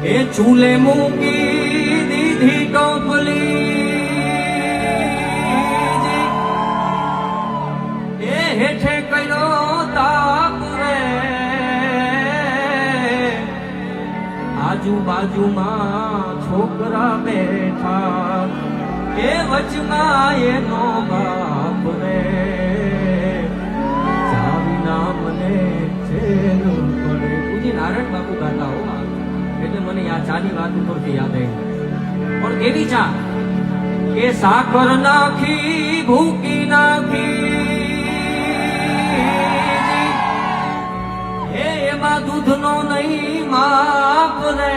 એ ચૂલે મૂકી દીધી ટોપલી, એ હેઠે કર્યો તાપ રે, આજુબાજુમાં છોકરા બેઠા, એ વચમાં એનો બાપ રે, ચાવીના મને ચેન પડે. પૂજી નારાયણ બાપુ ગાતા હો, એટલે મને આ ચાની વાત ઉપરથી યાદ આવી. પણ કેવી ચા કે સાકર નાખી ભૂકી નાખી, હે એમાં દૂધનો નહીં માપ રે,